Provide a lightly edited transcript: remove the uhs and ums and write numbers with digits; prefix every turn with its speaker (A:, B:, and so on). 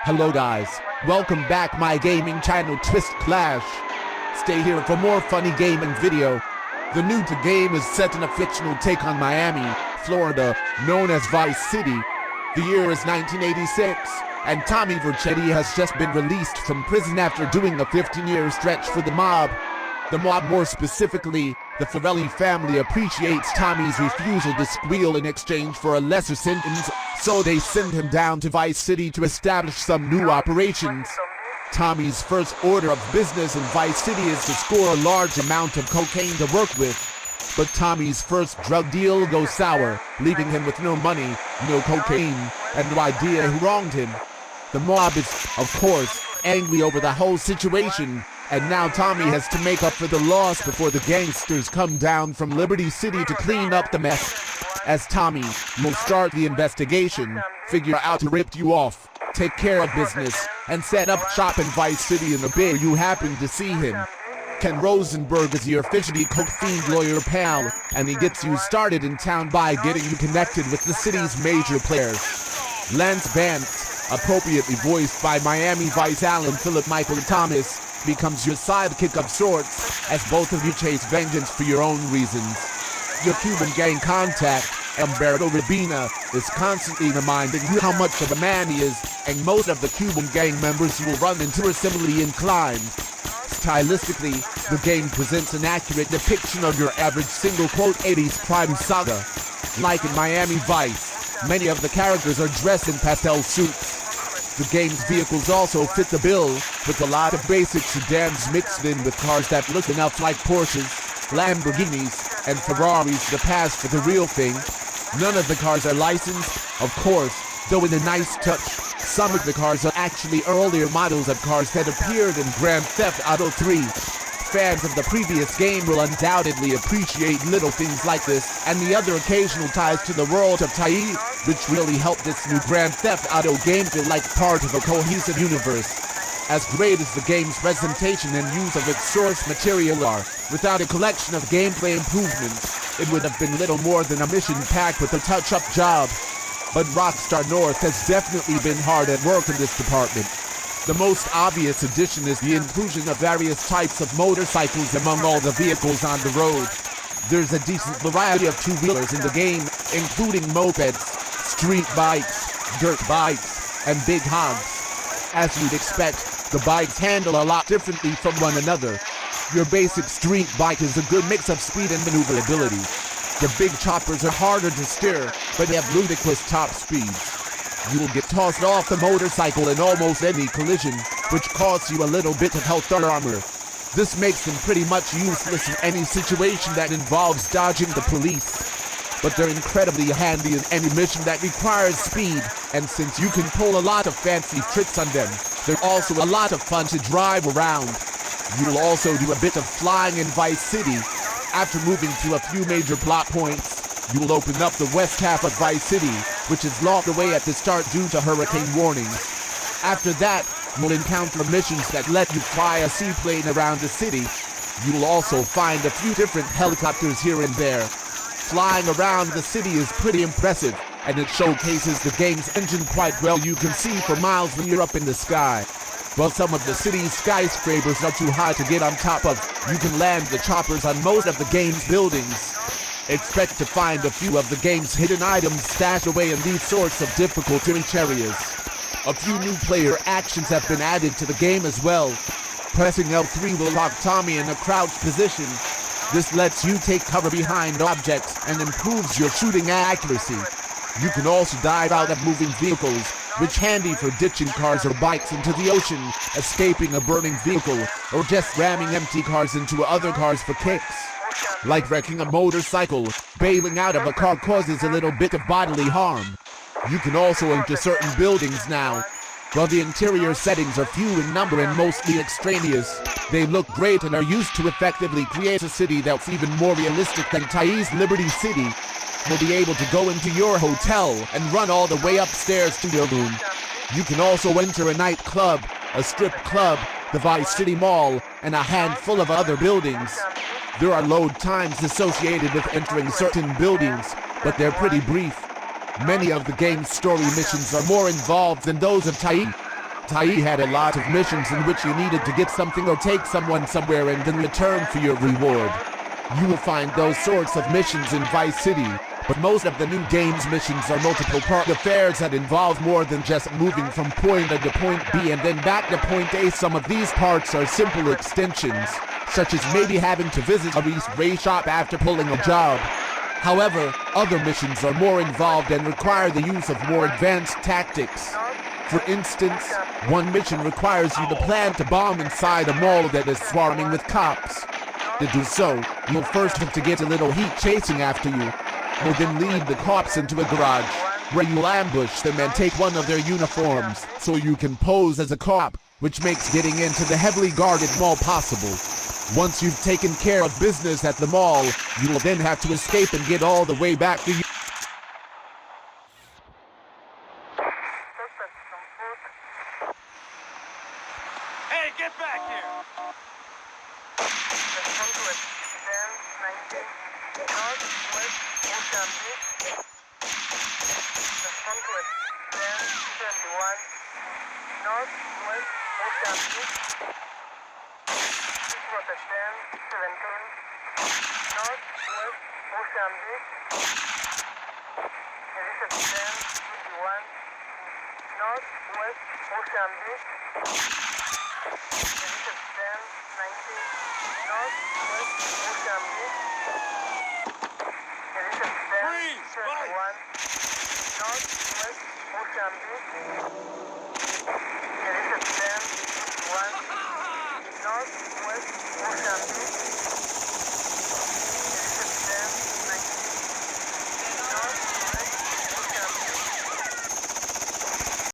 A: Hello guys, welcome back my gaming channel Twist Clash. Stay here for more funny gaming video. The new to game is set in a fictional take on Miami, Florida, known as Vice City. The year is 1986, and Tommy Vercetti has just been released from prison after doing a 15-year stretch for the mob. The mob, more specifically, the Forelli family, appreciates Tommy's refusal to squeal in exchange for a lesser sentence, so they send him down to Vice City to establish some new operations. Tommy's first order of business in Vice City is to score a large amount of cocaine to work with. But Tommy's first drug deal goes sour, leaving him with no money, no cocaine, and no idea who wronged him. The mob is, of course, angry over the whole situation, and now Tommy has to make up for the loss before the gangsters come down from Liberty City to clean up the mess. As Tommy will start the investigation, figure out who ripped you off, take care of business, and set up shop in Vice City in the Bay you happen to see him. Ken Rosenberg is your fidgety coke fiend lawyer pal, and he gets you started in town by getting you connected with the city's major players. Lance Vance, appropriately voiced by Miami Vice Alan Philip Michael Thomas, becomes your sidekick of sorts, as both of you chase vengeance for your own reasons. Your Cuban gang contact, Humberto Rabina, is constantly reminding you how much of a man he is, and most of the Cuban gang members you will run into are similarly inclined. Stylistically, the game presents an accurate depiction of your average single-quote 80s crime saga. Like in Miami Vice, many of the characters are dressed in pastel suits. The game's vehicles also fit the bill, with a lot of basic sedans mixed in with cars that look enough like Porsches, Lamborghinis, and Ferraris to pass for the real thing. None of the cars are licensed, of course, though in a nice touch, some of the cars are actually earlier models of cars that appeared in Grand Theft Auto 3. Fans of the previous game will undoubtedly appreciate little things like this, and the other occasional ties to the world of Tai, which really help this new Grand Theft Auto game feel like part of a cohesive universe. As great as the game's presentation and use of its source material are, without a collection of gameplay improvements, it would have been little more than a mission packed with a touch-up job. But Rockstar North has definitely been hard at work in this department. The most obvious addition is the inclusion of various types of motorcycles among all the vehicles on the road. There's a decent variety of two-wheelers in the game, including mopeds, street bikes, dirt bikes, and big hogs. As you'd expect, the bikes handle a lot differently from one another. Your basic street bike is a good mix of speed and maneuverability. The big choppers are harder to steer, but they have ludicrous top speeds. You will get tossed off the motorcycle in almost any collision, which costs you a little bit of health or armor. This makes them pretty much useless in any situation that involves dodging the police. But they're incredibly handy in any mission that requires speed, and since you can pull a lot of fancy tricks on them, they're also a lot of fun to drive around. You'll also do a bit of flying in Vice City. After moving to a few major plot points, you will open up the west half of Vice City, which is locked away at the start due to hurricane warnings. After that, you'll encounter missions that let you fly a seaplane around the city. You will also find a few different helicopters here and there. Flying around the city is pretty impressive, and it showcases the game's engine quite well. You can see for miles when you're up in the sky. While some of the city's skyscrapers are too high to get on top of, you can land the choppers on most of the game's buildings. Expect to find a few of the game's hidden items stashed away in these sorts of difficult to reach areas. A few new player actions have been added to the game as well. Pressing L3 will lock Tommy in a crouched position. This lets you take cover behind objects and improves your shooting accuracy. You can also dive out of moving vehicles, which handy for ditching cars or bikes into the ocean, escaping a burning vehicle, or just ramming empty cars into other cars for kicks. Like wrecking a motorcycle, bailing out of a car causes a little bit of bodily harm. You can also enter certain buildings now. While the interior settings are few in number and mostly extraneous, they look great and are used to effectively create a city that's even more realistic than Tai's Liberty City. You'll be able to go into your hotel and run all the way upstairs to your room. You can also enter a nightclub, a strip club, the Vice City Mall, and a handful of other buildings. There are load times associated with entering certain buildings, but they're pretty brief. Many of the game's story missions are more involved than those of Tai. Tai had a lot of missions in which you needed to get something or take someone somewhere and in return for your reward. You will find those sorts of missions in Vice City, but most of the new game's missions are multiple-part affairs that involve more than just moving from point A to point B and then back to point A. Some of these parts are simple extensions, such as maybe having to visit a race shop after pulling a job. However, other missions are more involved and require the use of more advanced tactics. For instance, one mission requires you to plan to bomb inside a mall that is swarming with cops. To do so, you'll first have to get a little heat chasing after you. You'll then lead the cops into a garage, where you'll ambush them and take one of their uniforms, so you can pose as a cop, which makes getting into the heavily guarded mall possible. Once you've taken care of business at the mall, you will then have to escape and get all the way back to you.
B: Hey, get back here! Freeze! Fight!